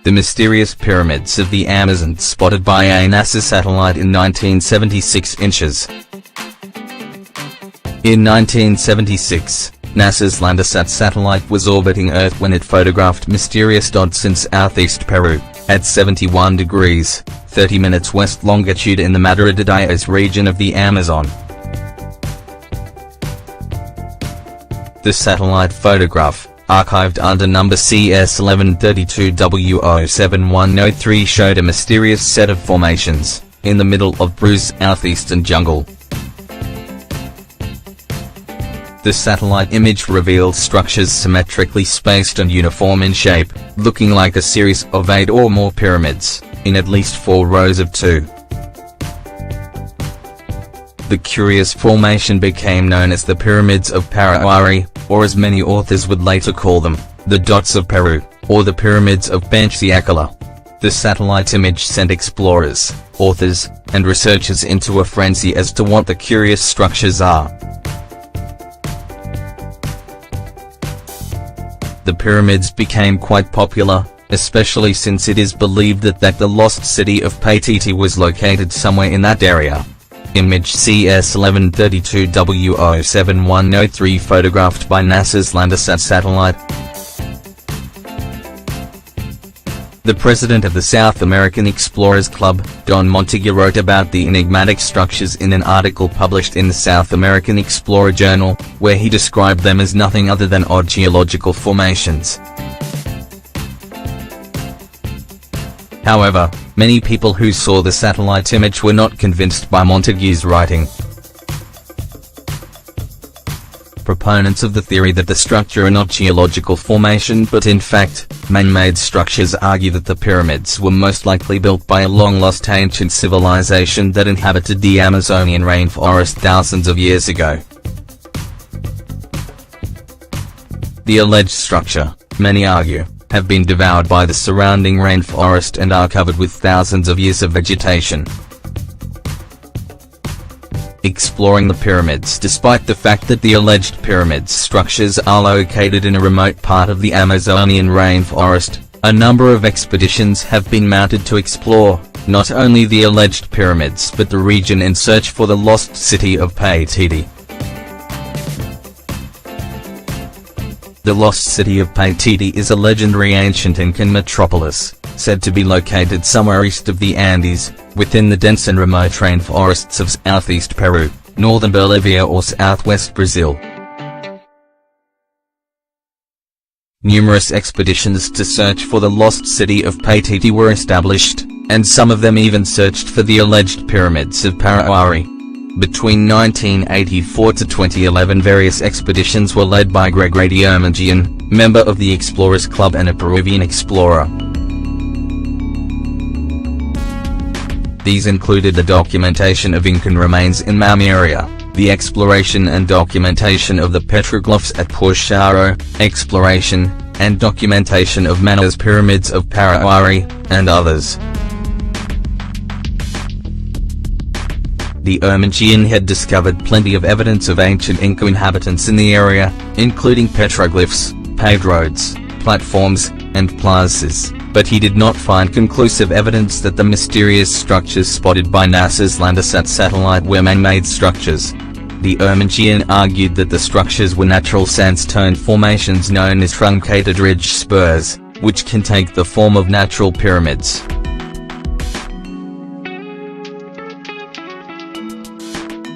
The mysterious pyramids of the Amazon spotted by a NASA satellite in 1976 inches. In 1976, NASA's Landsat satellite was orbiting Earth when it photographed mysterious dots in southeast Peru, at 71 degrees, 30 minutes west longitude in the Madre de Dios region of the Amazon. The satellite photograph, archived under number CS1132W07103, showed a mysterious set of formations in the middle of Peru's southeastern jungle. The satellite image revealed structures symmetrically spaced and uniform in shape, looking like a series of 8 or more pyramids, in at least 4 rows of 2. The curious formation became known as the Pyramids of Paraguay, or as many authors would later call them, the Dots of Peru, or the Pyramids of Panciacala. The satellite image sent explorers, authors, and researchers into a frenzy as to what the curious structures are. The pyramids became quite popular, especially since it is believed that the lost city of Paititi was located somewhere in that area. Image CS1132W07103, photographed by NASA's Landsat satellite. The president of the South American Explorers Club, Don Montague, wrote about the enigmatic structures in an article published in the South American Explorer Journal, where he described them as nothing other than odd geological formations. However, many people who saw the satellite image were not convinced by Montague's writing. Proponents of the theory that the structure are not geological formation but in fact, man-made structures argue that the pyramids were most likely built by a long-lost ancient civilization that inhabited the Amazonian rainforest thousands of years ago. The alleged structure, many argue, have been devoured by the surrounding rainforest and are covered with thousands of years of vegetation. Exploring the pyramids. Despite the fact that the alleged pyramid structures are located in a remote part of the Amazonian rainforest, a number of expeditions have been mounted to explore, not only the alleged pyramids but the region in search for the lost city of Paititi. The lost city of Paititi is a legendary ancient Incan metropolis, said to be located somewhere east of the Andes, within the dense and remote rainforests of southeast Peru, northern Bolivia or southwest Brazil. Numerous expeditions to search for the lost city of Paititi were established, and some of them even searched for the alleged pyramids of Paraguay. Between 1984 to 2011, various expeditions were led by Gregory Diomedean, member of the Explorers Club and a Peruvian explorer. These included the documentation of Incan remains in Mamiria, the exploration and documentation of the petroglyphs at Pucharo, exploration and documentation of Manaus pyramids of Paraguay, and others. Diomedean had discovered plenty of evidence of ancient Inca inhabitants in the area, including petroglyphs, paved roads, platforms, and plazas, but he did not find conclusive evidence that the mysterious structures spotted by NASA's Landsat satellite were man-made structures. Diomedean argued that the structures were natural sandstone formations known as truncated ridge spurs, which can take the form of natural pyramids.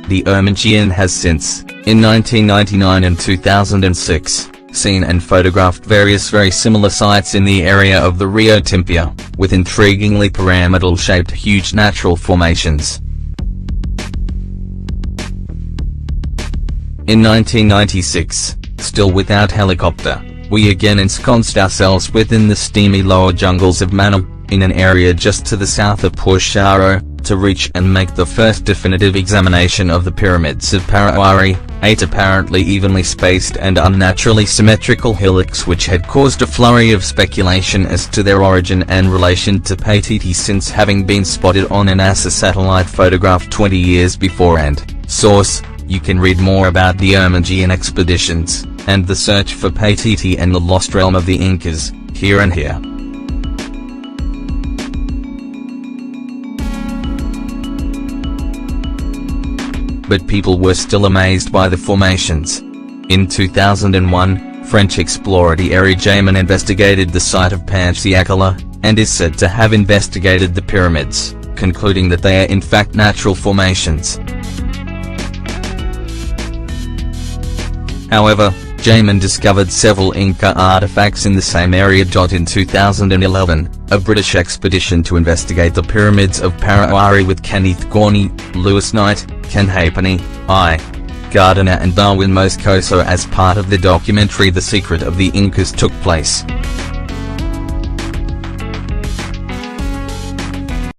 Diomedean has since, in 1999 and 2006, seen and photographed various very similar sites in the area of the Rio Timpia, with intriguingly pyramidal-shaped huge natural formations. In 1996, still without helicopter, we again ensconced ourselves within the steamy lower jungles of Manaus, in an area just to the south of Pucharo, to reach and make the first definitive examination of the pyramids of Parahuari, 8 apparently evenly spaced and unnaturally symmetrical hillocks which had caused a flurry of speculation as to their origin and relation to Paititi since having been spotted on a NASA satellite photograph 20 years beforehand. Source: you can read more about the Omanjian expeditions, and the search for Paititi and the lost realm of the Incas, here and here. But people were still amazed by the formations. In 2001, French explorer Thierry Jamin investigated the site of Panchiakala, and is said to have investigated the pyramids, concluding that they are in fact natural formations. However, Jamin discovered several Inca artifacts in the same area. In 2011, a British expedition to investigate the pyramids of Parahuari with Kenneth Gorney, Lewis Knight, Ken Hapany, I. Gardiner and Darwin Moscoso as part of the documentary The Secret of the Incas took place.